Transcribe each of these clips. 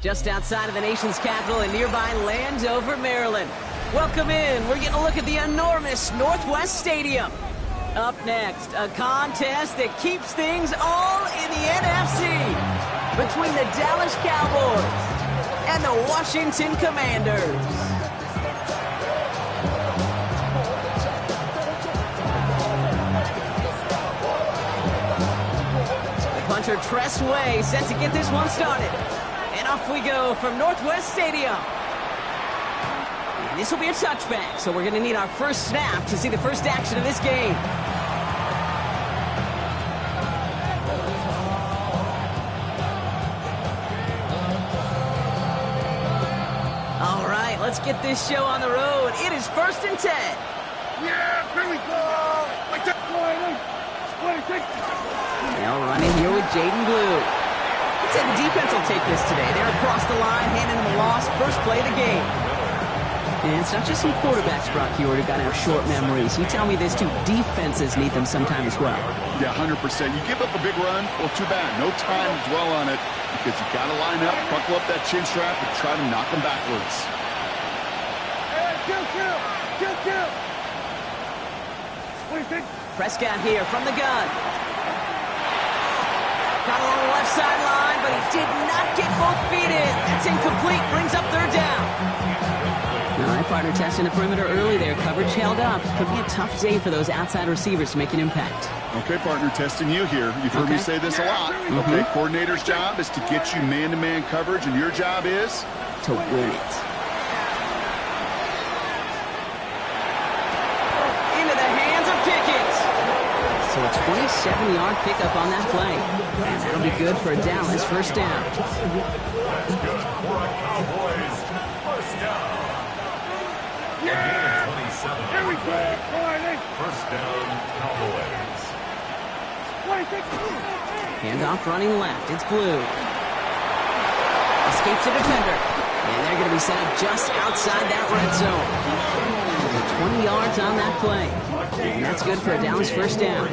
just outside of the nation's capital in nearby Landover, Maryland. Welcome in. We're getting a look at the enormous Northwest Stadium. Up next, a contest that keeps things all in the NFC between the Dallas Cowboys and the Washington Commanders. The punter Tress Way set to get this one started. And off we go from Northwest Stadium. And this will be a touchback, so we're going to need our first snap to see the first action of this game. All right, let's get this show on the road. It is 1st and 10. Yeah, here we go. They'll run in here with Jaden Blue. Let's say the defense will take this today. They're across the line, handing them a loss. First play of the game. And it's not just some quarterbacks, Brock Hewitt, who got to have short memories. You tell me this too. Defenses need them sometime as well. Yeah, 100%. You give up a big run, well, too bad. No time to dwell on it because you got to line up, buckle up that chin strap, and try to knock them backwards. Hey, kill. What do you think? Prescott here from the gun. Got along the left sideline, but he did not get both feet in. That's incomplete. Brings up 3rd down. All right, partner, testing the perimeter early there. Coverage held up. Could be a tough day for those outside receivers to make an impact. Okay, partner, testing you here. You've heard me say this a lot. Okay, coordinator's job is to get you man-to-man coverage, and your job is? To win it. Into the hands of Pickett. So a 27-yard pickup on that play. And that'll be good for a Dallas first down. Yeah! Here we go! First down, Cowboys. Handoff running left. It's Blue. Escapes the defender. And they're going to be set up just outside that red zone. 20 yards on that play. And that's good for a Dallas first down.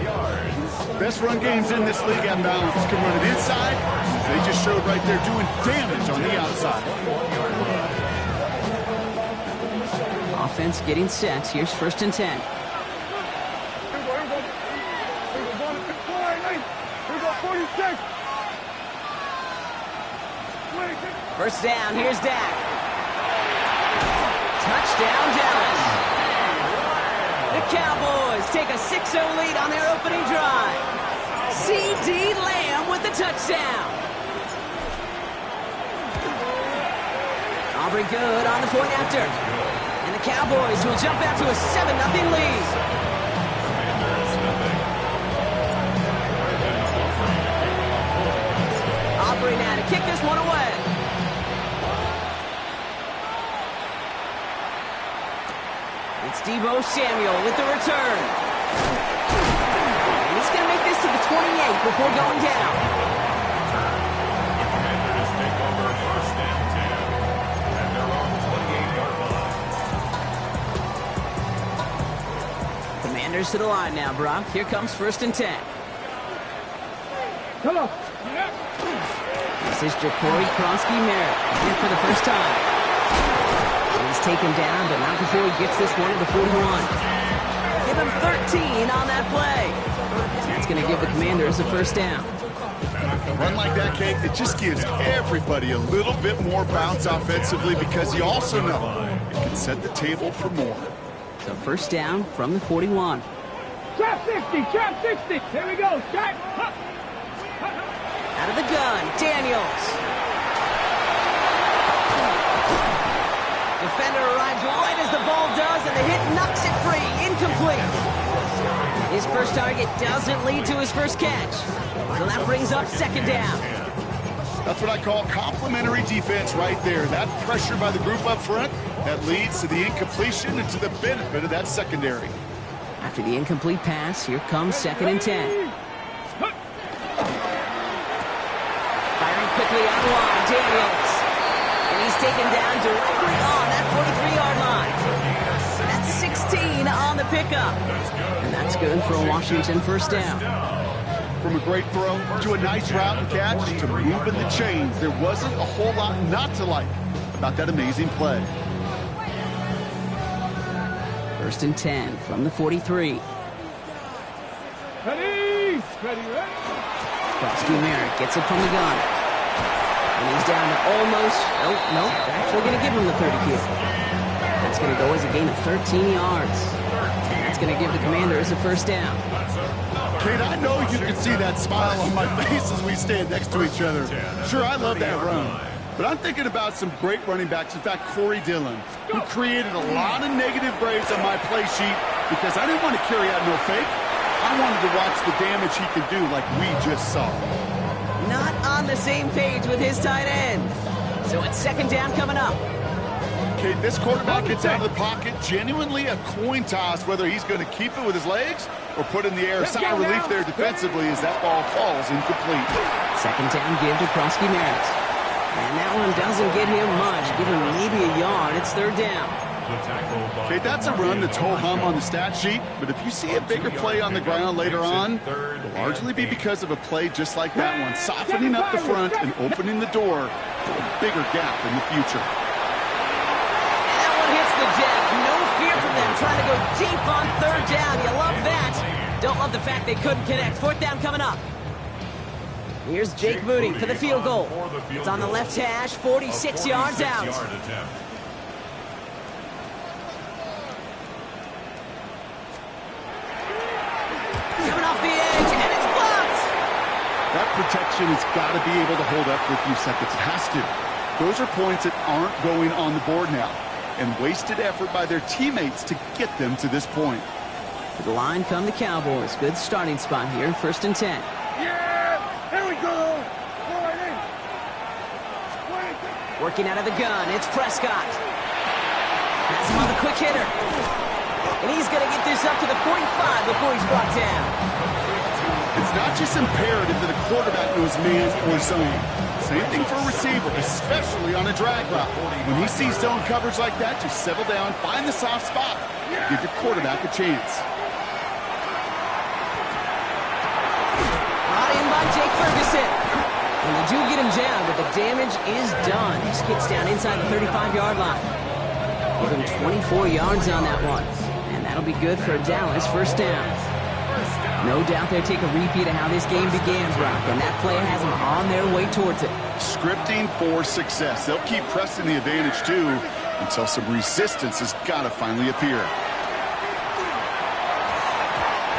Best run games in this league at balance. Can run it inside. They just showed right there doing damage on the outside. Offense getting set. Here's 1st and 10. First down. Here's Dak. Touchdown, Dallas. The Cowboys take a 6-0 lead on their opening drive. C.D. Lamb with the touchdown. Aubrey good on the point after. And the Cowboys will jump out to a 7-0 lead. Aubrey now to kick this one away. It's Deebo Samuel with the return. And he's going to make this to the 28 before going down. Commanders take over 1st and 10 at their own 28-yard line. Commanders to the line now, Brock. Here comes 1st and 10. Come on. This is Jacory Kronsky-Merritt here for the first time. He's taken down, but not before he gets this one to the 41. Give him 13 on that play. That's going to give the Commanders a first down. A run like that, Kate, it just gives everybody a little bit more bounce offensively because you also know it can set the table for more. So first down from the 41. Trap 60, trap 60. Here we go, trap. Out of the gun, Daniels. Defender arrives right as the ball does, and the hit knocks it free. Incomplete. His first target doesn't lead to his first catch. So that brings up 2nd down. That's what I call complimentary defense right there. That pressure by the group up front, that leads to the incompletion and to the benefit of that secondary. After the incomplete pass, here comes 2nd and 10. Firing quickly on the line, Daniels. And he's taken down directly on that 43-yard line. That's 16 on the pickup. And that's good for a Washington first down. From a great throw to a nice route and catch to moving the chains, there wasn't a whole lot not to like about that amazing play. 1st and 10 from the 43. Ready, ready. Merrick gets it from the gun. And he's down to almost, nope, actually going to give him the 30 here. That's going to go as a gain of 13 yards. And that's going to give the Commanders a 1st down. Kate, I know you can see that smile on my face as we stand next to each other. Sure, I love that run. But I'm thinking about some great running backs. In fact, Corey Dillon, who created a lot of negative grades on my play sheet because I didn't want to carry out no fake. I wanted to watch the damage he could do like we just saw. Not on the same page with his tight end. So it's 2nd down coming up. Okay, this quarterback gets out of the pocket, genuinely a coin toss whether he's going to keep it with his legs or put in the air. Sigh of relief there defensively as that ball falls incomplete. 2nd down give to Merrick. And that one doesn't get him much. Give him maybe a yard. It's 3rd down. Okay, that's a run that's ho-hum on the stat sheet, but if you see a bigger play on the ground later on, it'll largely be because of a play just like that one, softening up the front and opening the door to a bigger gap in the future. That one hits the deck. No fear from them trying to go deep on 3rd down. You love that. Don't love the fact they couldn't connect. 4th down coming up. Here's Jake Moody for the field goal. It's on the left hash, 46 yards out. Coming off the edge, and it's blocked! That protection has got to be able to hold up for a few seconds. It has to. Those are points that aren't going on the board now, and wasted effort by their teammates to get them to this point. To the line come the Cowboys. Good starting spot here, 1st and 10. Yeah, here we go. Working out of the gun, it's Prescott. Has him on the quick hitter. And he's going to get this up to the 45 before he's brought down. It's not just imperative that a quarterback knows man or zone. Same thing for a receiver, especially on a drag route. When he sees zone coverage like that, just settle down, find the soft spot. Give your quarterback a chance. Brought in by Jake Ferguson. And they do get him down, but the damage is done. He skids down inside the 35-yard line. Give him 24 yards on that one. And that'll be good for a Dallas 1st down. No doubt they'll take a repeat of how this game began, Brock, and that play has them on their way towards it. Scripting for success. They'll keep pressing the advantage, too, until some resistance has got to finally appear.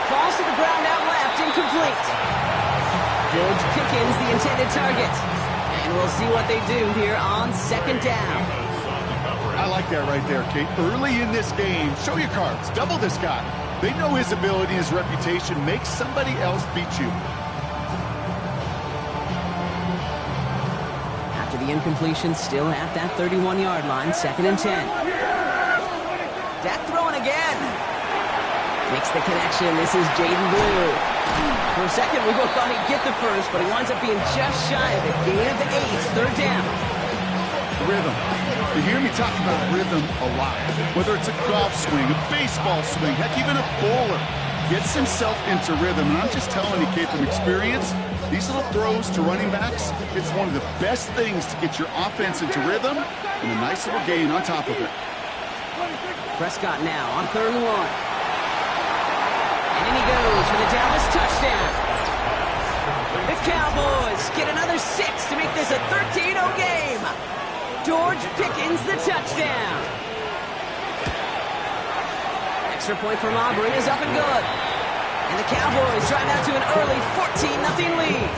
Falls to the ground out left, incomplete. George Pickens, the intended target. And we'll see what they do here on 2nd down. I like that right there, Kate. Early in this game, show your cards. Double this guy. They know his ability, his reputation. Make somebody else beat you. After the incompletion, still at that 31-yard line, 2nd and 10. Dak throwing again. Makes the connection. This is Jaden Blue. For a second, we both thought he'd get the first, but he winds up being just shy of it. Gain of the 8, 3rd down. Rhythm. You hear me talk about rhythm a lot. Whether it's a golf swing, a baseball swing, heck, even a bowler gets himself into rhythm. And I'm just telling you, kid, from experience, these little throws to running backs, it's one of the best things to get your offense into rhythm and a nice little gain on top of it. Prescott now on 3rd and 1. And in he goes for the Dallas touchdown. The Cowboys get another 6 to make this a 13-0 game. George Pickens, the touchdown. Extra point from Aubrey is up and good. And the Cowboys drive out to an early 14-0 lead.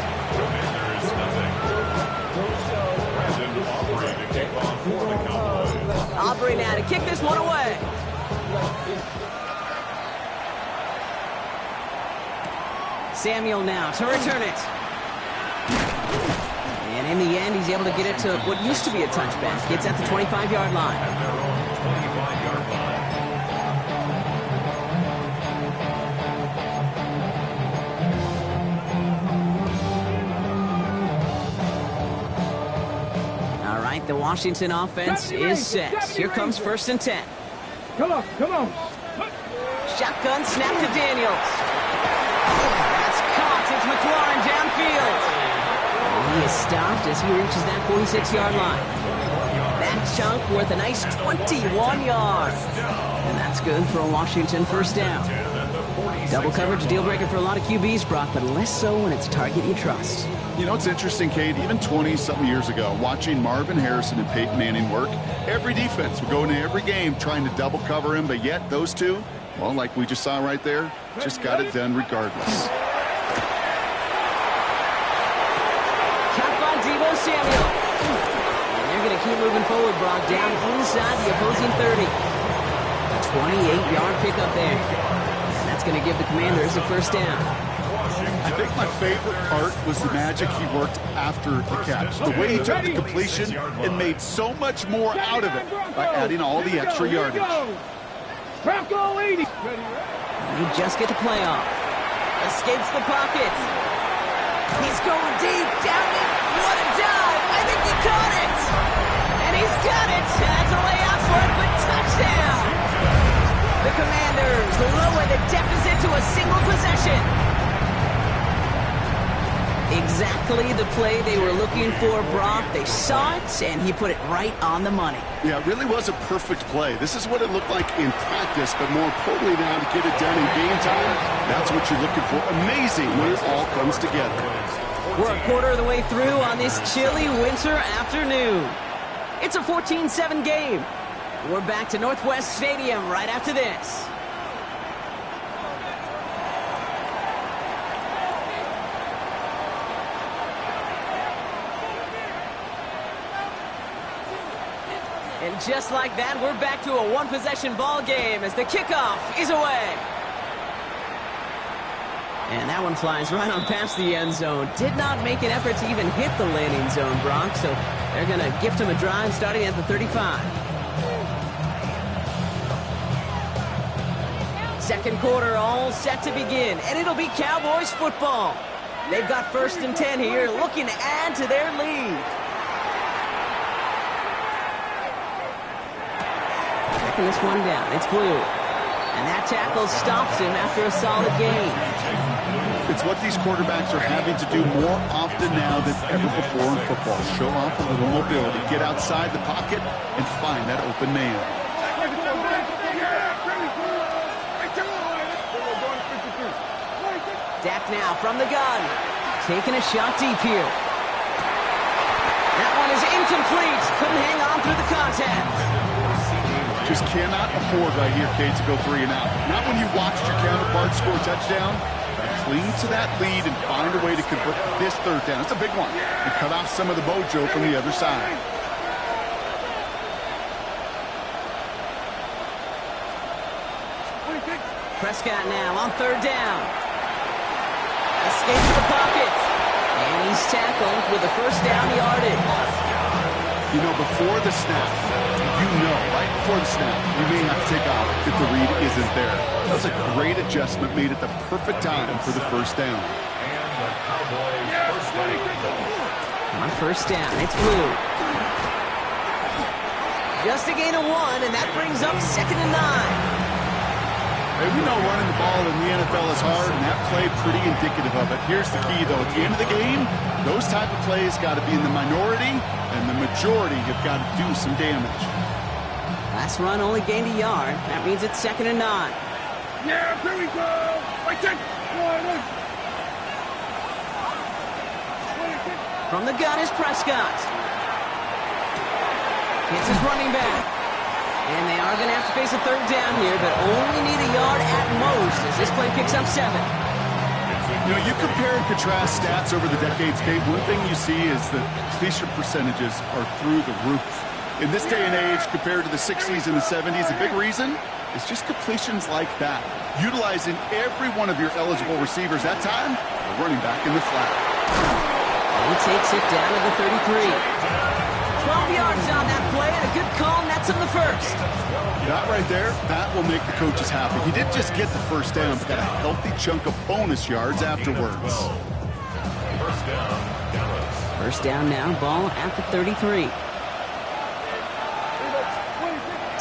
Aubrey now to kick this one away. Samuel now to return it. And in the end, he's able to get it to what used to be a touchback. It's at the 25-yard line. All right, the Washington offense is set. Here comes 1st and 10. Come on, come on. Shotgun snap to Daniels. That's caught. It's McLaurin. He is stopped as he reaches that 46-yard line. That chunk worth a nice 21 yards. And that's good for a Washington first down. Double coverage, deal breaker for a lot of QBs, Brock, but less so when it's a target you trust. You know, it's interesting, Kate, even 20-something years ago, watching Marvin Harrison and Peyton Manning work, every defense would go into every game trying to double cover him, but yet those two, well, like we just saw right there, just got it done regardless. Samuel. And they're going to keep moving forward, Brock, down inside the opposing 30. A 28-yard pickup there. And that's going to give the Commanders a first down. I think my favorite part was the magic he worked after the catch. The way he took the completion and made so much more out of it by adding all the extra yardage. Bronco 80. And he just get the playoff. Escapes the pocket. He's going deep, down it. What a dive! I think he caught it! And he's got it! Has a way out for it, but touchdown! The Commanders lower the deficit to a single possession. Exactly the play they were looking for, Brock. They saw it, and he put it right on the money. Yeah, it really was a perfect play. This is what it looked like in practice, but more importantly now to get it done in game time, that's what you're looking for. Amazing when it all comes together. We're a quarter of the way through on this chilly winter afternoon. It's a 14-7 game. We're back to Northwest Stadium right after this. And just like that, we're back to a one-possession ball game as the kickoff is away. And that one flies right on past the end zone. Did not make an effort to even hit the landing zone, Brock, so they're going to gift him a drive starting at the 35. Second quarter all set to begin, and it'll be Cowboys football. They've got 1st and 10 here, looking to add to their lead. Checking this one down. It's Blue. And that tackle stops him after a solid gain. It's what these quarterbacks are having to do more often now than ever before in football. Show off a little mobility, get outside the pocket, and find that open man. Dak now from the gun. Taking a shot deep here. That one is incomplete. Couldn't hang on through the contact. Just cannot afford right here, Kate, to go 3 and out. Not when you watched your counterpart score a touchdown. Cling to that lead and find a way to convert this 3rd down. It's a big one. And cut off some of the mojo from the other side. Prescott now on 3rd down. Escapes the pocket. And he's tackled with a first down yardage. You know, before the snap, right before the snap, you may have to take off if the read isn't there. That was a great adjustment made at the perfect time for the first down. On first down, it's Blue. Just a gain of 1, and that brings up 2nd and 9. Hey, we know running the ball in the NFL is hard, and that play pretty indicative of it. Here's the key, though. At the end of the game, those type of plays got to be in the minority, and the majority have got to do some damage. Last run only gained a yard. That means it's 2nd and 9. Yeah, here we go. From the gun is Prescott. It's his running back. And they are going to have to face a 3rd down here, but only need a yard at most as this play picks up 7. You know, you compare and contrast stats over the decades, Kate. One thing you see is that completion percentages are through the roof. In this day and age, compared to the 60s and the 70s, a big reason is just completions like that. Utilizing every one of your eligible receivers that time, a running back in the flat. He takes it down to the 33. 12 yards on that play, and a good call nets him the first. That right there, that will make the coaches happy. He didn't just get the first down, but got a healthy chunk of bonus yards afterwards. First down now, ball at the 33.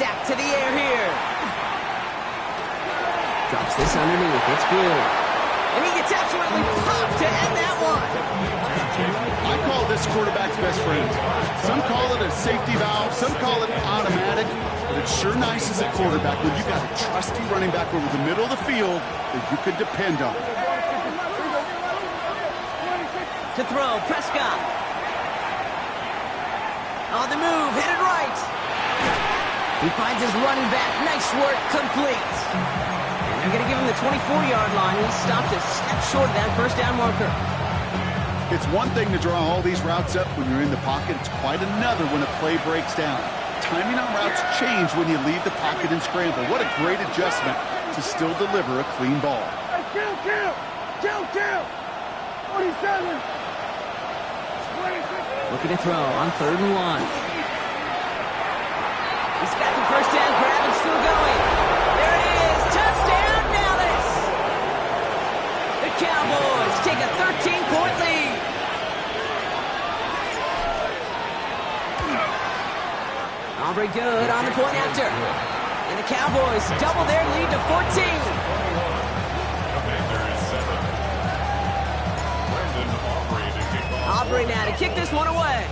Dak to the air here. Drops this underneath. It's Blue. And he gets absolutely popped to end that one. I call quarterback's best friend. Some call it a safety valve, some call it automatic, but it's sure nice as a quarterback when you got a trusty running back over the middle of the field that you could depend on. To throw, Prescott. On the move, hit it right. He finds his running back. Nice work, complete. And they're going to give him the 24-yard line. He stopped a step short of that first down marker. It's one thing to draw all these routes up when you're in the pocket. It's quite another when a play breaks down. Timing on routes change when you leave the pocket and scramble. What a great adjustment to still deliver a clean ball. Kill! 47! Looking to throw on 3rd and 1. He's got the first down grab and still going. There it is. Touchdown, Dallas! The Cowboys take a 13-point lead. Aubrey good on the point after. And the Cowboys double their lead to 14. Aubrey now to kick this one away.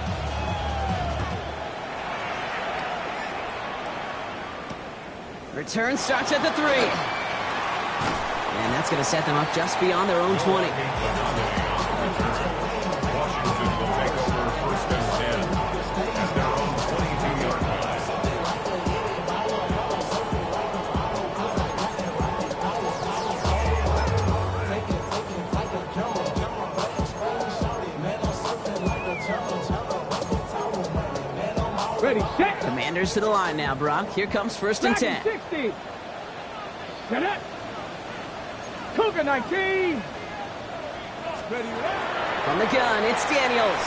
Return starts at the 3. And that's going to set them up just beyond their own 20. Washington will take over 1st and 10 at their own 22-yard line. Ready, set. Commanders to the line now, Brock. Here comes 1st and 10. 60. Set up. Cougar 19. Ready, From the gun, it's Daniels.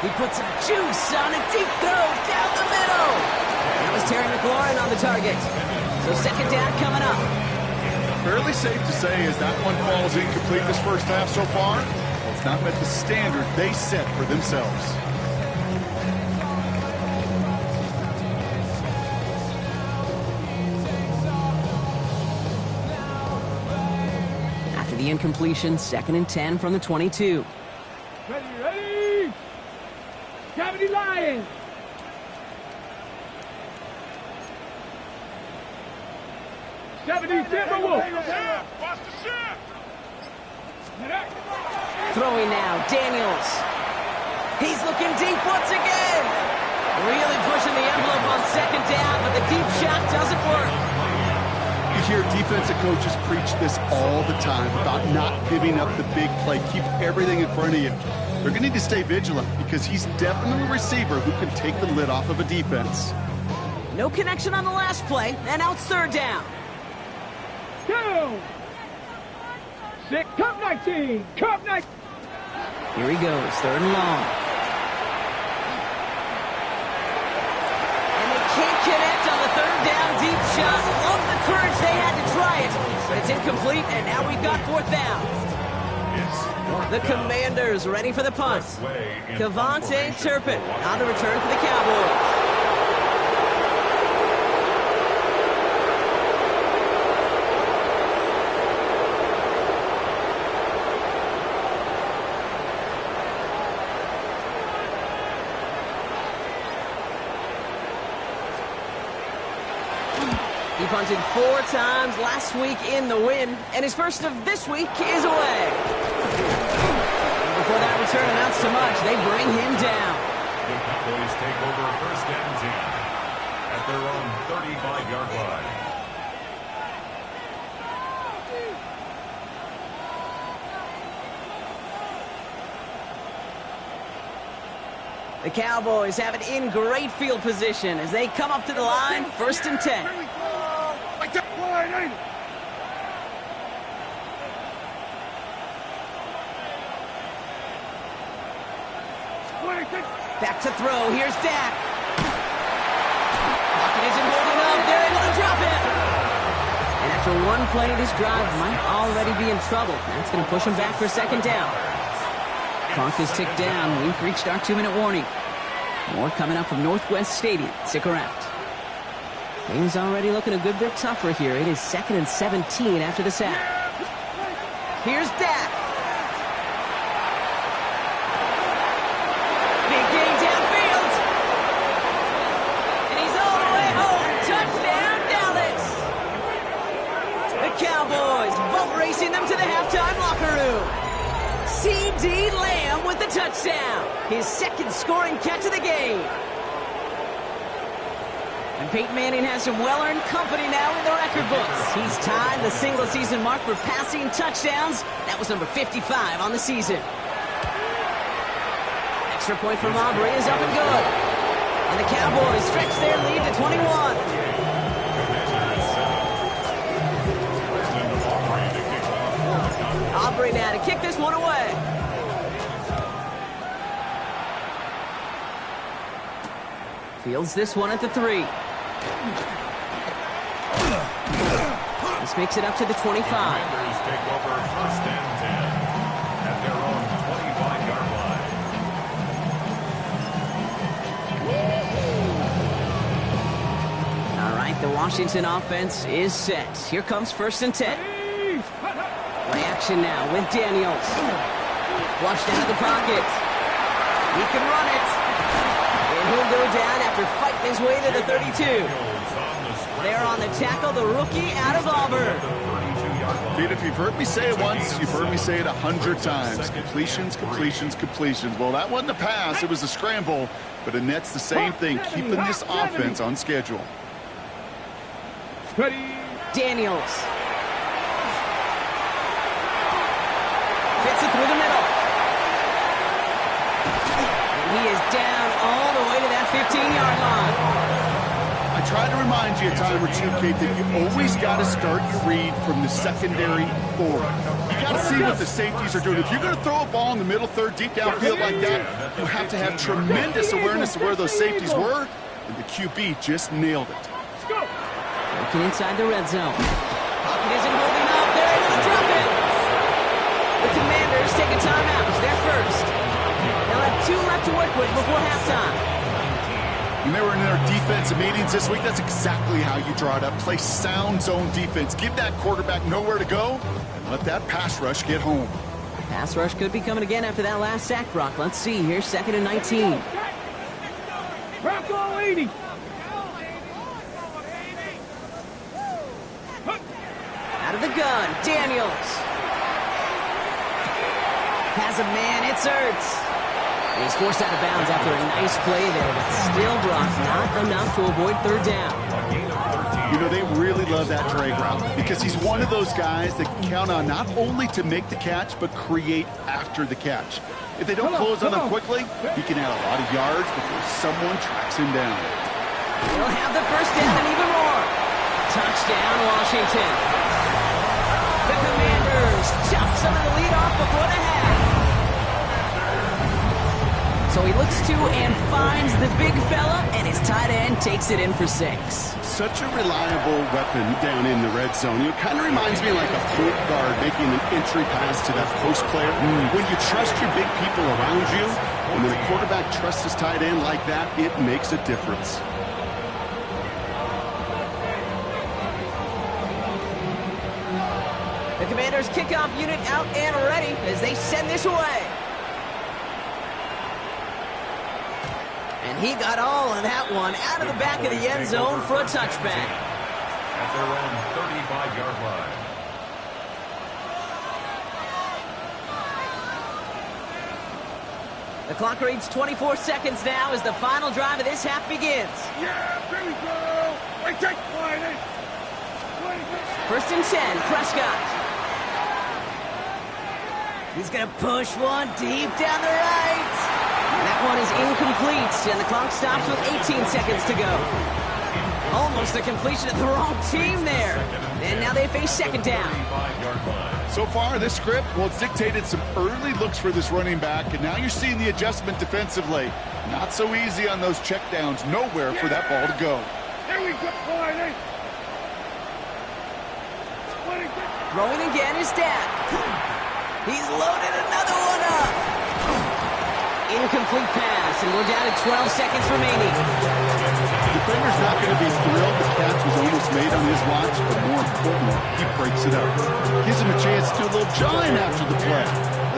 He puts some juice on a deep throw down the middle. That was Terry McLaurin on the target. So 2nd down coming up. Fairly safe to say as that one falls incomplete this first half so far, well, it's not met the standard they set for themselves. The incompletion, 2nd and 10 from the 22. Ready. 70 Lions. Timberwolves. Throwing now, Daniels. He's looking deep once again. Really pushing the envelope on 2nd down, but the deep shot doesn't work. You hear defensive coaches preach this all the time about not giving up the big play. Keep everything in front of you. They're going to need to stay vigilant because he's definitely a receiver who can take the lid off of a defense. No connection on the last play, and now it's 3rd down. 2. 6. Cup 19. Cup 19. Here he goes, 3rd and long. And they can't connect on the 3rd down deep shot. Love the courage they had to try it. But it's incomplete, and now we've got 4th down. The Commanders ready for the punt. Cavante Turpin on the return for the Cowboys. He punted 4 times last week in the win, and his first of this week is away. And before that return amounts to much, they bring him down. The Cowboys take over 1st and 10 at their own 35-yard line. The Cowboys have it in great field position as they come up to the line, 1st and 10. Back to throw. Here's Dak. Pocket isn't holding up. They're able to drop it. And after one play, this drive might already be in trouble. That's going to push him back for 2nd down. Clock is ticked down. We've reached our 2-minute warning. More coming up from Northwest Stadium. Stick around. Things already looking a good bit tougher here. It is 2nd and 17 after the sack. Here's Dak. C.D. Lamb with the touchdown. His second scoring catch of the game. And Peyton Manning has some well-earned company now in the record books. He's tied the single-season mark for passing touchdowns. That was number 55 on the season. Extra point from Aubrey is up and good. And the Cowboys stretch their lead to 21. Aubrey now to kick this one away. Fields this one at the 3. This makes it up to the 25. Commanders take over first and 10 at their own 25-yard line. All right, the Washington offense is set. Here comes first and 10. Play action now with Daniels. Flushed out of the pocket. He can run it. And he'll go down after fighting his way to the 32. There on the tackle, the rookie out of Auburn. Pete, if you've heard me say it once, you've heard me say it 100 times. Completions, completions, completions. Well, that wasn't a pass. It was a scramble. But it nets the same thing, keeping this offense on schedule. Daniels. Fits it through the middle. And he is down all the way to that 15-yard line. I try to remind you a time or two, Kate, that you always got to start your read from the secondary forward. You got to see what the safeties are doing. If you're going to throw a ball in the middle third, deep downfield like that, you have to have tremendous awareness of where those safeties were, and the QB just nailed it. Looking inside the red zone. Pocket isn't holding up. They're able to drop it. The Commanders take a timeout. They're first. They'll have 2 left to work with before halftime. When they were in their defensive meetings this week, that's exactly how you draw it up. Play sound zone defense. Give that quarterback nowhere to go, and let that pass rush get home. Pass rush could be coming again after that last sack, Brock. Let's see here, 2nd and 19. Bronco 80. Out of the gun, Daniels. Has a man, it's Ertz. He's forced out of bounds after a nice play there, but still, Brock, not enough to avoid 3rd down. You know, they really love that drag route because he's one of those guys that can count on not only to make the catch, but create after the catch. If they don't close on him quickly, he can add a lot of yards before someone tracks him down. He'll have the first down and even more. Touchdown, Washington. The Commanders chop some of the lead off before the half. So he looks to and finds the big fella, and his tight end takes it in for 6. Such a reliable weapon down in the red zone. It kind of reminds me like a point guard making an entry pass to that post player. When you trust your big people around you, and when a quarterback trusts his tight end like that, it makes a difference. The Commanders' kickoff unit out and ready as they send this away. And he got all of that one out of the back of the end zone for a touchback. At their own 35-yard line. The clock reads 24 seconds now as the final drive of this half begins. Yeah, there we go. Wait, take 20. 1st and 10, Prescott. He's going to push one deep down the right. That one is incomplete, and the clock stops with 18 seconds to go. Almost a completion of the wrong team there. And now they face 2nd down. So far, this script, well, it's dictated some early looks for this running back, and now you're seeing the adjustment defensively. Not so easy on those checkdowns. Nowhere for that ball to go. There we go, 20. Throwing again is Dak. He's loaded another one up. Incomplete pass, and we're down to 12 seconds remaining. The defender's not going to be thrilled the catch was almost made on his watch, but more importantly, he breaks it up. Gives him a chance to do a little jawing after the play.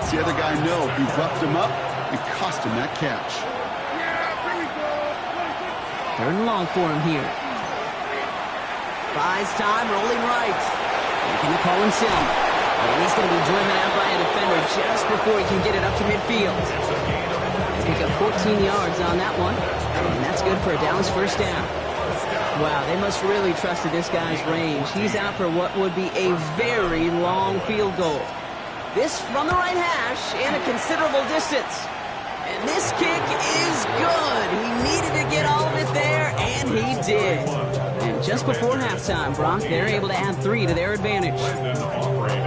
Lets the other guy know he roughed him up and cost him that catch. Third and long for him here. Buys time, rolling right. Making the call himself. And he's going to be driven out by a defender just before before he can get it up to midfield. Pick up 14 yards on that one, and that's good for a Dallas first down. Wow, they must really trust this guy's range. He's out for what would be a very long field goal. This from the right hash and a considerable distance. And this kick is good. He needed to get all of it there, and he did. And just before halftime, Brock, they're able to add 3 to their advantage.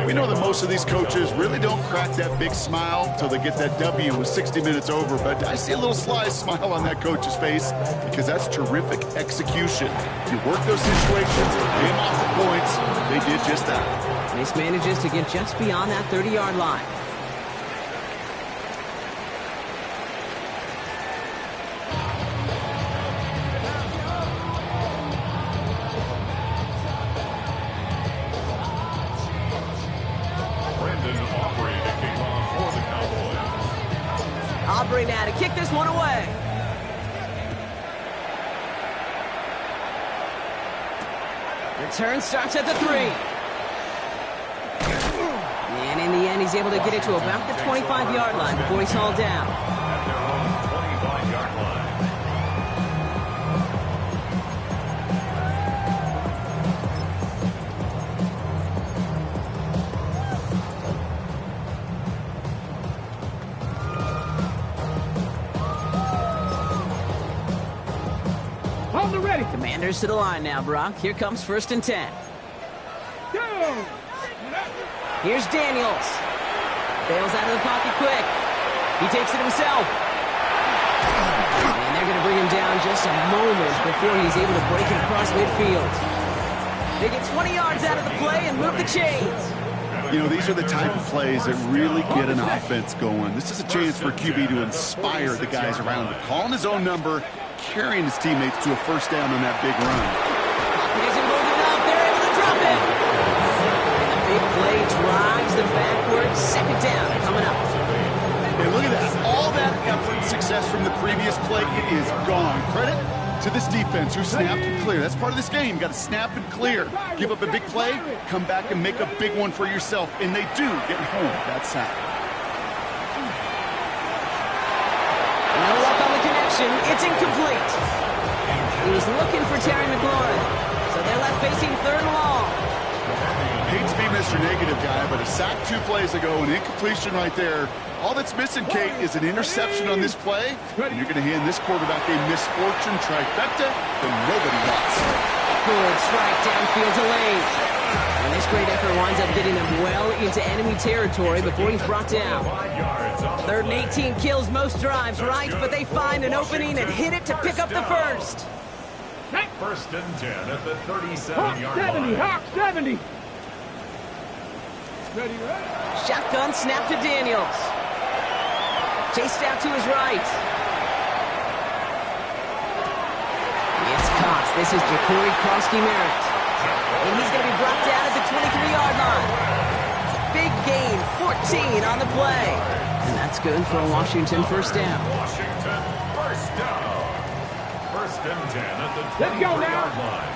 We know that most of these coaches really don't crack that big smile until they get that W with 60 minutes over, but I see a little sly smile on that coach's face because that's terrific execution. You work those situations, aim off the points. They did just that. This manages to get just beyond that 30-yard line. Aubrey now to kick this one away. Return starts at the 3. And in the end, he's able to get it to about the 25-yard line before he's hauled down. At their own 25-yard line. Commanders to the line now, Brock. Here comes 1st and 10. Here's Daniels. Bails out of the pocket quick. He takes it himself. And they're going to bring him down just a moment before he's able to break it across midfield. They get 20 yards out of the play and move the chains. You know, these are the type of plays that really get an offense going. This is a chance for QB to inspire the guys around him. Calling his own number, carrying his teammates to a first down on that big run. He isn't moving up. They're able to drop it. And the big play drives them backwards. 2nd down coming up. And look at that. All that effort and success from the previous play, it is gone. Credit to this defense who snapped and clear. That's part of this game. You got to snap and clear. Give up a big play, come back and make a big one for yourself. And they do get home that sack. No luck on the connection. It's incomplete. He was looking for Terry McLaurin. So they're left facing 3rd and long. Hate to be Mr. Negative guy, but a sack 2 plays ago, an incompletion right there. All that's missing, Kate, is an interception on this play, and you're going to hand this quarterback a misfortune trifecta that nobody wants. Good strike downfield to Lane. And this great effort winds up getting them well into enemy territory before he's brought down. 3rd and 18 kills most drives, right? But they find an opening and hit it to pick up the first. 1st and 10 at the 37-yard line. 70, Hawk 70. Ready. Shotgun snap to Daniels. Chased out to his right. It's caught. This is Ja'Cory Krosky-Merritt. And he's going to be brought down at the 23-yard line. Big gain, 14 on the play. And that's good for a Washington first down. Washington first down. 1st and 10 at the 23-yard line.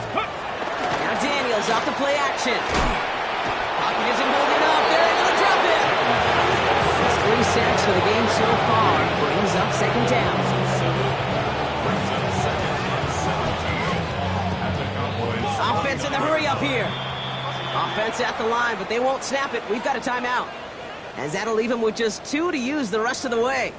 Now Daniels off the play action. Pocket isn't holding up. They're able to drop it. It's 3 sacks for the game so far. Brings up 2nd down. Offense in the hurry up here. Offense at the line, but they won't snap it. We've got a timeout. As that'll leave him with just 2 to use the rest of the way.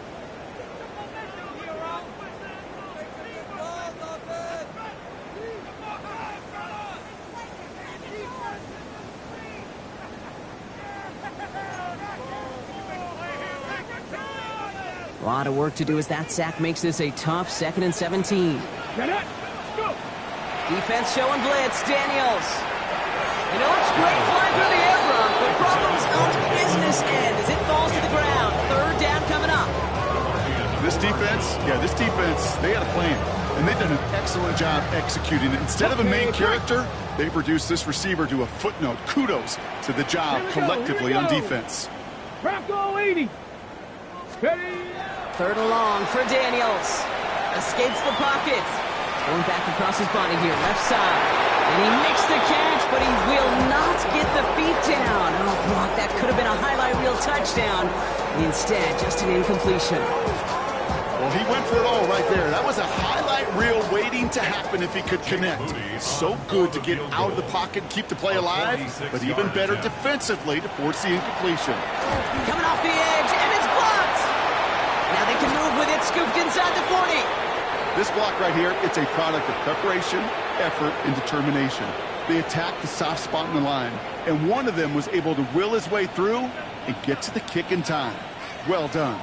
A lot of work to do as that sack makes this a tough 2nd and 17. Defense showing blitz. Daniels. And it looks great flying through the air, Brock, but problems on the business end as it falls to the ground. 3rd down coming up. This defense, they had a plan. And they've done an excellent job executing it. Instead of a main character, they've reduced this receiver to a footnote. Kudos to the job collectively on defense. Bronco 80. Ready. 3rd and long for Daniels. Escapes the pocket. Going back across his body here, left side. And he makes the catch, but he will not get the feet down. Oh, Brock, that could have been a highlight reel touchdown. Instead, just an incompletion. Well, he went for it all right there. That was a highlight reel waiting to happen if he could connect. So good to get out of the pocket, keep the play alive, but even better defensively to force the incompletion. Coming off the edge, and it's blocked. Now they can move with it, scooped inside the 40. This block right here, it's a product of preparation, effort, and determination. They attacked the soft spot in the line, and one of them was able to will his way through and get to the kick in time. Well done.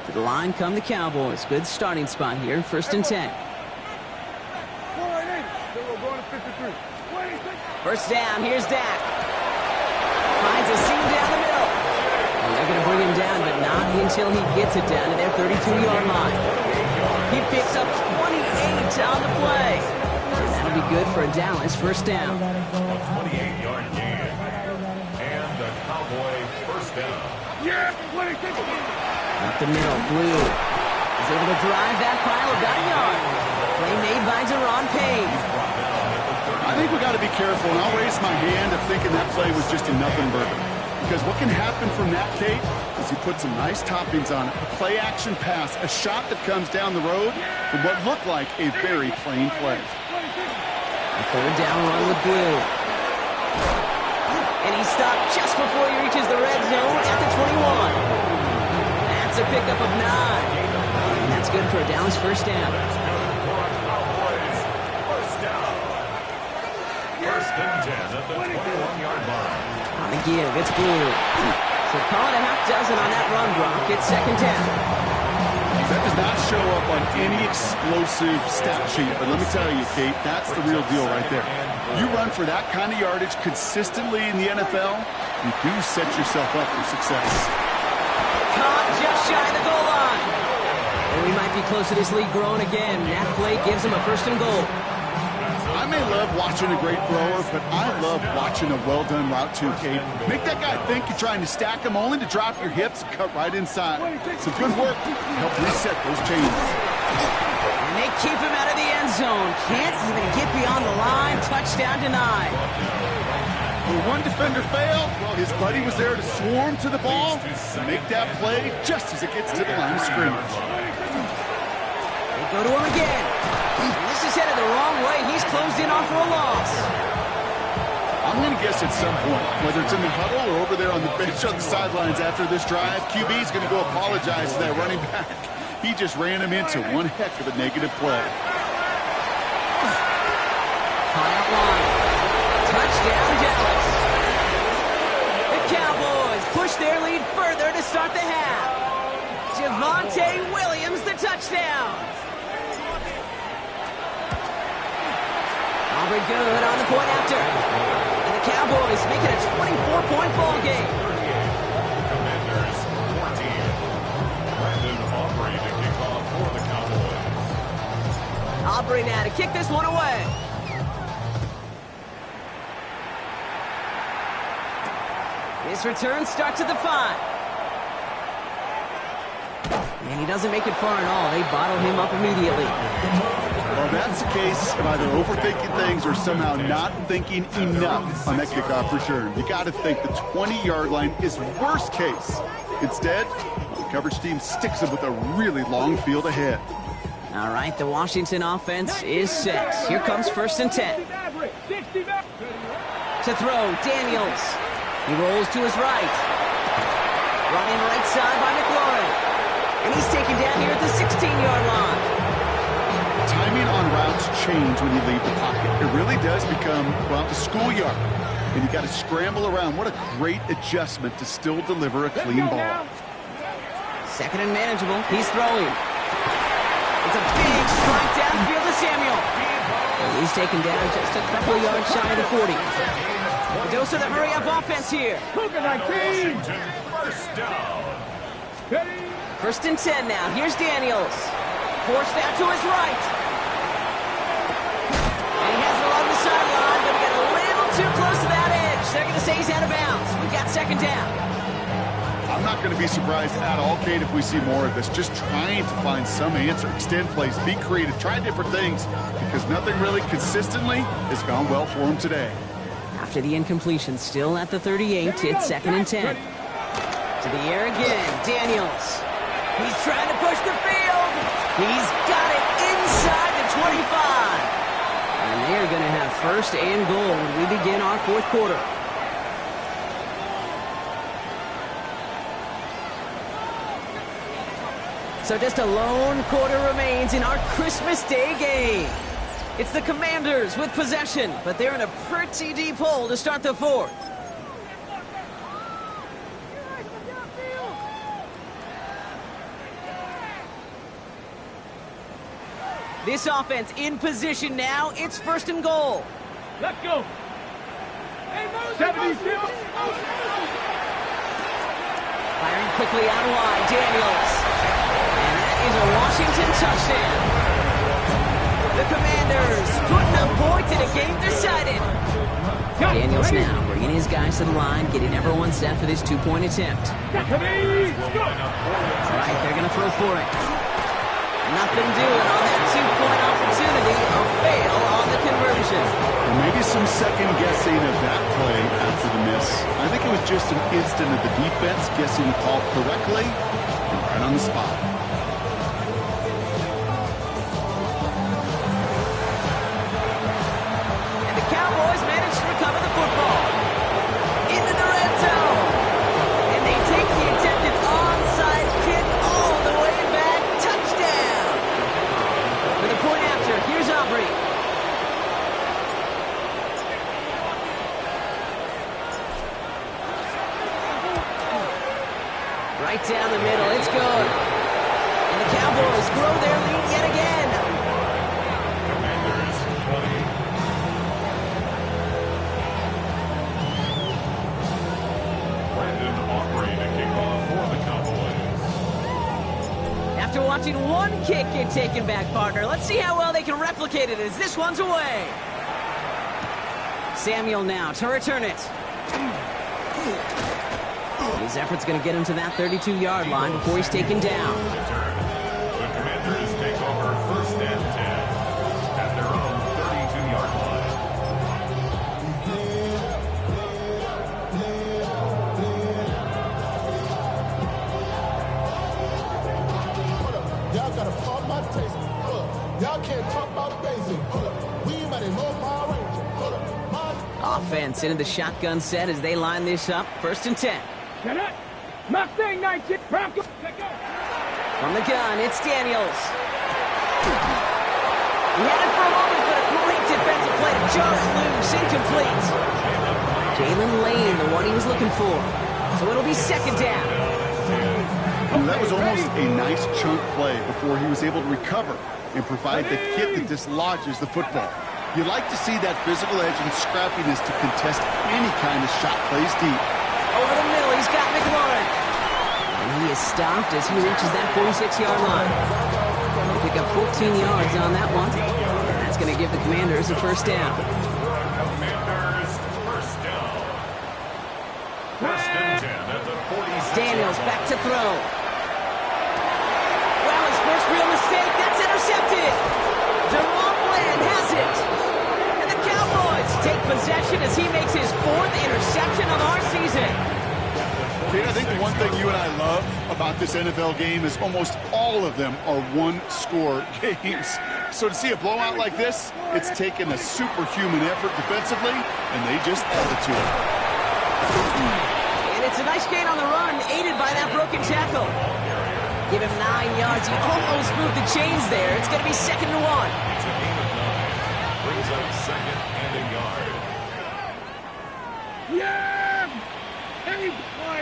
To the line come the Cowboys. Good starting spot here, 1st and 10. First down, here's Dak. Finds a seam down the middle. And they're going to bring him down, but not until he gets it down to their 32-yard line. He picks up 28 on the play. And that'll be good for a Dallas first down. A 28-yard gain. And the Cowboy first down. Yeah, 26. Up the middle, Blue is able to drive that pile of 9 yards. Play made by Deron Payne. I think we got to be careful, and I'll raise my hand of thinking that play was just a nothing burger. Because what can happen from that, Kate, is you put some nice toppings on it. A play-action pass, a shot that comes down the road from what looked like a very plain play. A 3rd down run with Blue. And he stopped just before he reaches the red zone at the 21. That's a pickup of 9. And that's good for a Dallas first down. First and 10 at the 21-yard line. On the give, it's Blue. So call it a half dozen on that run block. It's 2nd down. That does not show up on any explosive stat sheet, but let me tell you, Kate, that's the real deal right there. You run for that kind of yardage consistently in the NFL, you do set yourself up for success. Caught just shy of the goal line. And we might be close to this league growing again. That play gives him a 1st and goal. I may love watching a great thrower, but I love watching a well-done route too, Kate. Make that guy think you're trying to stack him only to drop your hips and cut right inside. Some good work to help reset those chains. And they keep him out of the end zone. Can't even get beyond the line. Touchdown denied. When one defender failed, well, his buddy was there to swarm to the ball and make that play just as it gets to the line of scrimmage. They go to him again. And this is headed the wrong way. He's closed in on for a loss. I'm going to guess at some point, whether it's in the huddle or over there on the bench on the sidelines after this drive, QB is going to go apologize to that running back. He just ran him into one heck of a negative play. High out line. Touchdown, Dallas. The Cowboys push their lead further to start the half. Javonte Williams, the touchdown. Aubrey good on the point after. And the Cowboys make it a 24-point ball game. Commanders 14. Brandon Aubrey to kick off for the Cowboys. Aubrey now to kick this one away. His return starts at the 5. And he doesn't make it far at all. They bottle him up immediately. Well, that's the case of either overthinking things or somehow not thinking enough on that kickoff return. You got to think the 20-yard line is worst case. Instead, the coverage team sticks him with a really long field ahead. All right, the Washington offense is set. Here comes 1st and 10. To throw, Daniels. He rolls to his right. Running right side by McLaurin. And he's taken down here at the 16-yard line. Timing on routes change when you leave the pocket. It really does become, well, a schoolyard. And you got to scramble around. What a great adjustment to still deliver a clean ball. 2nd and manageable. He's throwing. It's a big strike downfield to Samuel. And he's taken down just a couple of yards shy of the 40. A dose of the hurry-up offense here. Washington first down. 1st and 10 now. Here's Daniels. Forced out to his right. And he has it along the sideline, but he got a little too close to that edge. They're going to say he's out of bounds. We've got 2nd down. I'm not going to be surprised at all, Kate, if we see more of this. Just trying to find some answer, extend plays, be creative, try different things, because nothing really consistently has gone well for him today. After the incompletion, still at the 38, it's 2nd and 10. To the air again, Daniels. He's trying to push the field. He's got it inside the 25. And they are going to have 1st and goal when we begin our 4th quarter. So just a lone quarter remains in our Christmas Day game. It's the Commanders with possession, but they're in a pretty deep hole to start the 4th. This offense in position now. It's 1st and goal. Let's go. 76. Firing quickly out wide, Daniels. And that is a Washington touchdown. The Commanders putting up points in a game decided. Daniels now bringing his guys to the line, getting everyone set for this 2-point attempt. All right, they're going to throw for it. Nothing doing on that 2-point opportunity. A fail on the conversion. And maybe some second guessing of that play after the miss. I think it was just an instant of the defense guessing the call correctly and right on the spot. And the Cowboys managed to recover the football. Into the red zone. And they take the attempted onside kick all the way back. Touchdown. For the point after, here's Aubrey. Right down the middle, it's good. And the Cowboys grow their lead yet again. Commanders 20. Brandon Aubrey to kick off for the Cowboys. After watching one kick get taken back, partner, let's see how well they can replicate it as this one's away. Samuel now to return it. His effort's going to get him to that 32-yard line before he's taken down. The Commanders take over 1st and 10 at their own 32-yard line. Y'all gotta pump my taste. Y'all can't talk about basic. We might as well Power Ranger. Offense into the shotgun set as they line this up. 1st and 10. Get it. Mustang 19. Bronco. Let go. From the gun, it's Daniels. He had it for a moment, but a great defensive play to jar it loose. Incomplete. Jalen Lane, the one he was looking for. So it'll be 2nd down. That was almost a nice chunk play before he was able to recover and provide the hit that dislodges the football. You like to see that physical edge and scrappiness to contest any kind of shot plays deep. Over the middle, he's got McLaurin. And he is stopped as he reaches that 46-yard line. They pick up 14 yards on that one. And that's going to give the Commanders a 1st down. Commanders 1st down. 1st and 10 at the 46. Daniels back to throw. Well, his first real mistake, that's intercepted. Jerome Bland has it. And the Cowboys take possession as he makes his 4th interception of our season. Kate, I think the one thing you and I love about this NFL game is almost all of them are one-score games. So to see a blowout like this, it's taken a superhuman effort defensively, and they just added to it. And it's a nice gain on the run, aided by that broken tackle. Give him 9 yards. He almost moved the chains there. It's going to be 2nd and 1. It's a gain of 9. Brings up 2nd and a yard. Yeah. Hey, boy.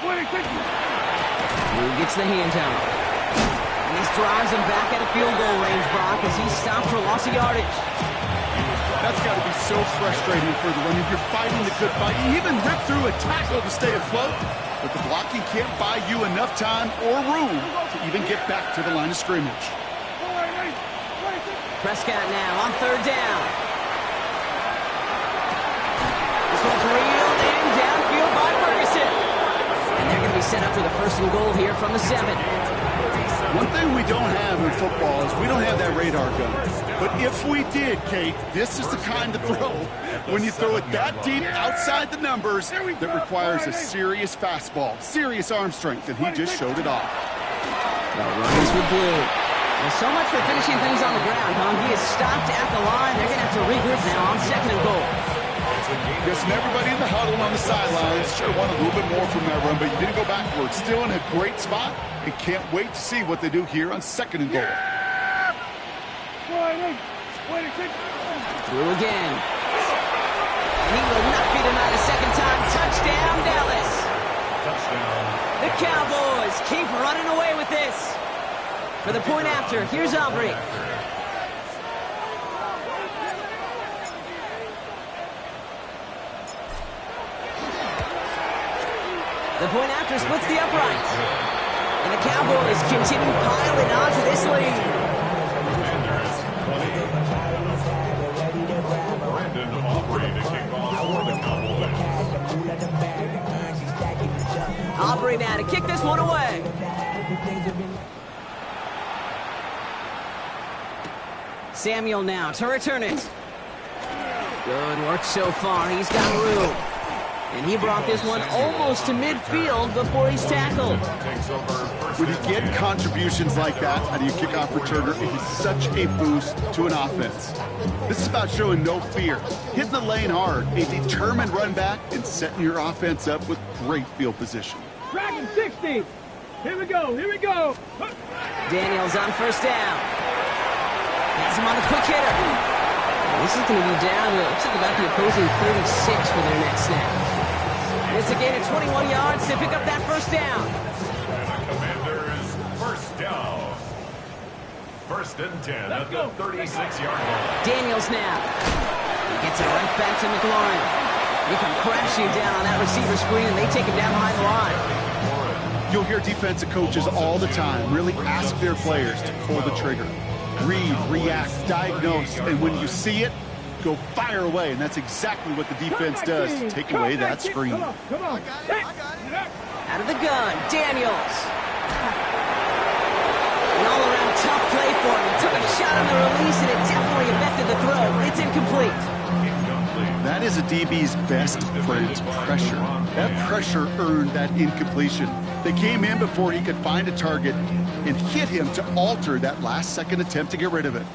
Who gets the handout? And this drives him back at a field goal range, Brock, as he stopped for loss of yardage. That's got to be so frustrating for the runner. You're fighting the good fight. You even rip through a tackle to stay afloat, but the blocking can't buy you enough time or room to even get back to the line of scrimmage. Prescott now on 3rd down. This one's reeled in downfield by after the 1st and goal here from the 7. One thing we don't have in football is we don't have that radar gun. But if we did, Kate, this is the kind of throw when you throw it that deep outside the numbers that requires a serious fastball, serious arm strength, and he just showed it off. The runners with blue. Well, so much for finishing things on the ground, huh? He is stopped at the line. They're going to have to regroup now on 2nd and goal. Guessing everybody in the huddle on the sidelines sure wanted a little bit more from that run, but you didn't go backwards. Still in a great spot, and can't wait to see what they do here on 2nd and goal. Through again. He will not be denied a second time. Touchdown, Dallas. The Cowboys keep running away with this. For the point after, here's Aubrey. The point after splits the uprights. And the Cowboys continue piling onto this lead. Aubrey now to kick this one away. Samuel now to return it. Good work so far. He's got room. And he brought this one almost to midfield before he's tackled. When you get contributions like that out of your kickoff returner, it is such a boost to an offense. This is about showing no fear, hitting the lane hard, a determined run back, and setting your offense up with great field position. Dragon 60. Here we go. Here we go. Daniels on 1st down. Has him on the quick hitter. And this is going to be down to, it looks like about the opposing 36 for their next snap. It's a gain of 21 yards to pick up that 1st down. And the Commanders 1st down. 1st and 10 at the 36-yard line. Daniels now. He gets it right back to McLaurin. They come crashing down on that receiver screen, and they take him down behind the line. You'll hear defensive coaches all the time really ask their players to pull the trigger. Read, react, diagnose, and when you see it, go fire away, and that's exactly what the defense does to take away that screen. Come on. Out of the gun, Daniels. An all-around tough play for him. He took a shot on the release, and it definitely affected the throw. It's incomplete. That is a DB's best friend, pressure. That pressure earned that incompletion. They came in before he could find a target and hit him to alter that last-second attempt to get rid of it.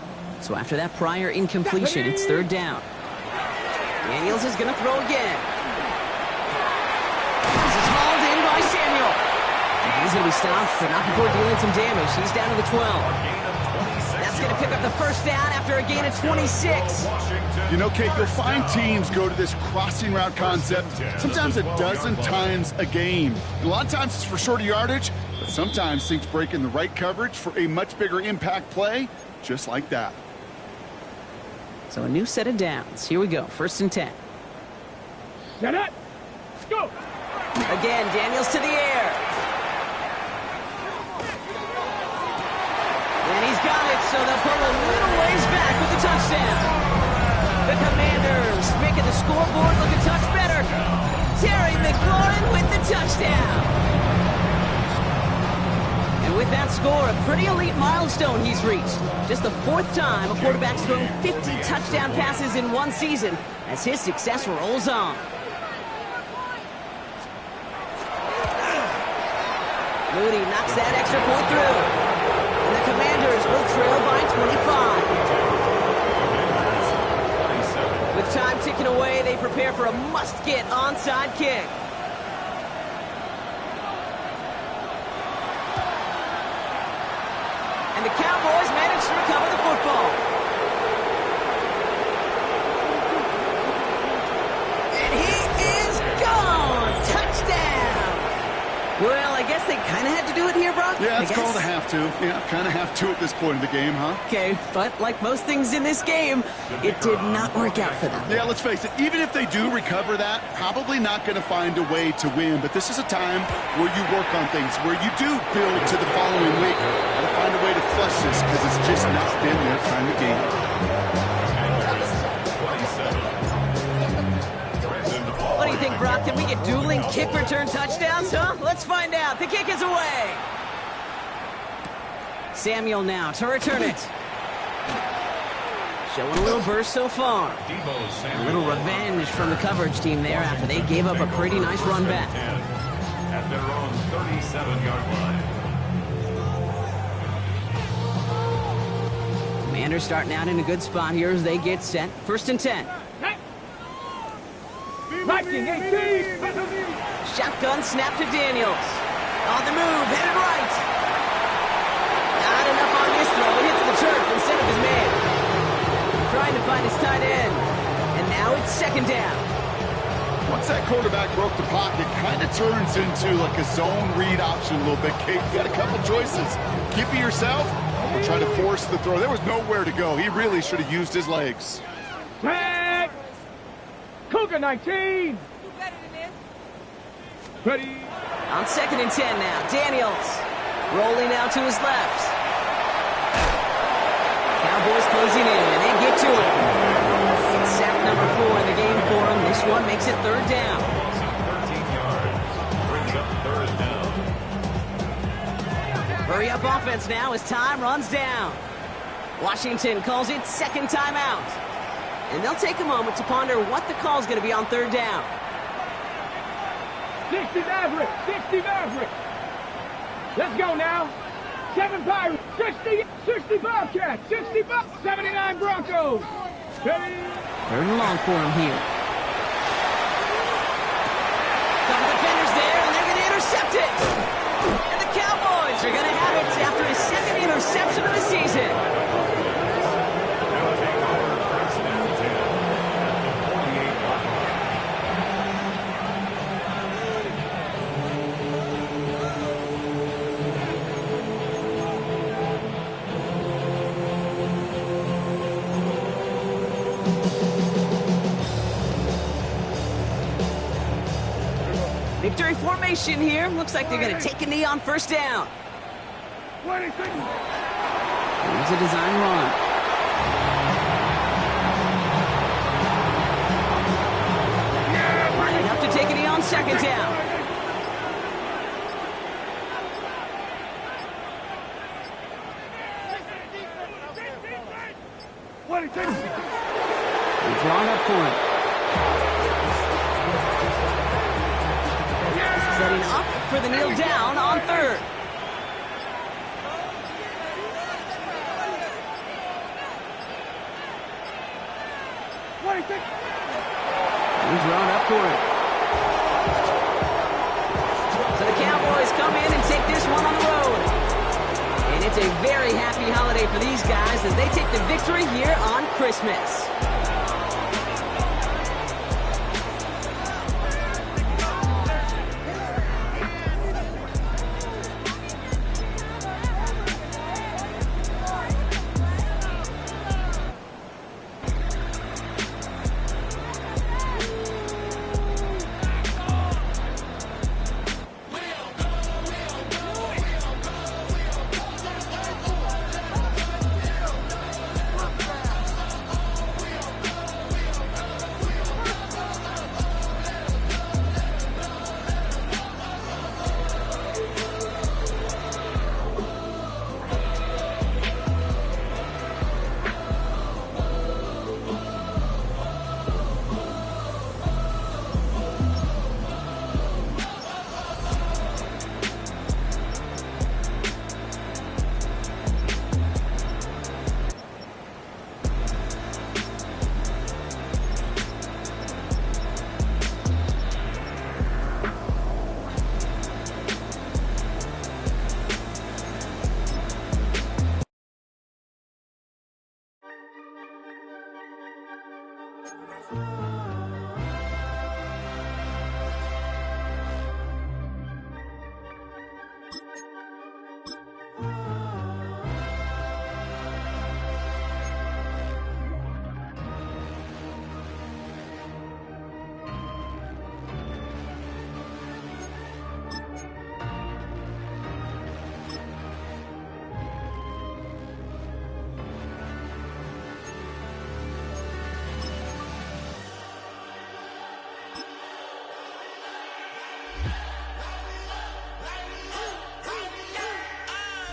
So after that prior incompletion, it's 3rd down. Daniels is going to throw again. This is hauled in by Samuel. And he's going to be stopped, but not before dealing some damage. He's down to the 12. That's going to pick up the 1st down after a gain of 26. You know, Kate, you'll find teams go to this crossing route concept sometimes a dozen times a game. A lot of times it's for shorter yardage, but sometimes things break in the right coverage for a much bigger impact play, just like that. So a new set of downs. Here we go, 1st and 10. Set up. Go. Again, Daniels to the air. And he's got it, so they'll pull a little ways back with the touchdown. The Commanders making the scoreboard look a touch better. Terry McLaurin with the touchdown. And with that score, a pretty elite milestone he's reached. Just the 4th time a quarterback's thrown 50 touchdown passes in one season as his success rolls on. Moody knocks that extra point through. And the Commanders will trail by 25. With time ticking away, they prepare for a must-get onside kick. And the Cowboys manage to recover the football. And he is gone! Touchdown! Well, I guess they kind of had to do it here, Brock. Yeah, it's called a have to. Yeah, kind of have to at this point in the game, huh? Okay, but like most things in this game, it did not work out for them. Yeah, let's face it, even if they do recover that, probably not going to find a way to win. But this is a time where you work on things, where you do build to the following week. Got to find a way to flush this because it's just not been their time to game. What do you think, Brock, can we get dueling kick return touchdowns, huh? Let's find out. The kick is away. Samuel now to return it. Showing a little burst so far. A little revenge from the coverage team there after they gave up a pretty nice run back. At their own 37-yard line. Commanders starting out in a good spot here as they get set. 1st and 10. Shotgun snap to Daniels. On the move, headed right. Not enough on this throw. It hits the turf instead of his man. Trying to find his tight end. And now it's 2nd down. Once that quarterback broke the pocket, kind of turns into like a zone read option a little bit. Kate, you got a couple choices. Keep it yourself or try to force the throw. There was nowhere to go. He really should have used his legs. Back. Cougar 19. Ready. On 2nd and 10 now. Daniels rolling out to his left. Cowboys closing in, and they get to it. It's sack number 4 in the game for him. This one makes it 3rd down. 13 yards. Brings up 3rd down. Hurry up offense now as time runs down. Washington calls it 2nd timeout. And they'll take a moment to ponder what the call is going to be on 3rd down. 60 Maverick. 60 Maverick. Let's go now. 7 Pirates. 60 Bobcats. 60 Bucks. 79 Broncos. Ready. 3rd and long for him here. Couple defenders there, and they're going to intercept it. And the Cowboys are going to have it after his 2nd interception of the season. They'll take over 1st and 10 at the 48-yard line. Victory formation here. Looks like they're going to take a knee on 1st down. Here's a design run. Lining up to take a knee on 2nd down. They're drawn up for it. Setting up for the kneel down on 3rd. He's drawn up for it. So the Cowboys come in and take this one on the road. And it's a very happy holiday for these guys as they take the victory here on Christmas.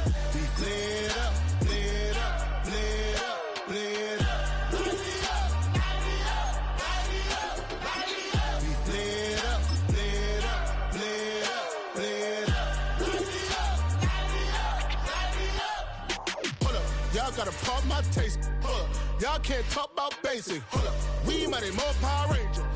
We played up, played up, played up, played up. We played up, played up, played up, played up. Hold up, y'all gotta pump my taste. Hold up, y'all can't talk about basic. Hold up, we mighty more Power Ranger.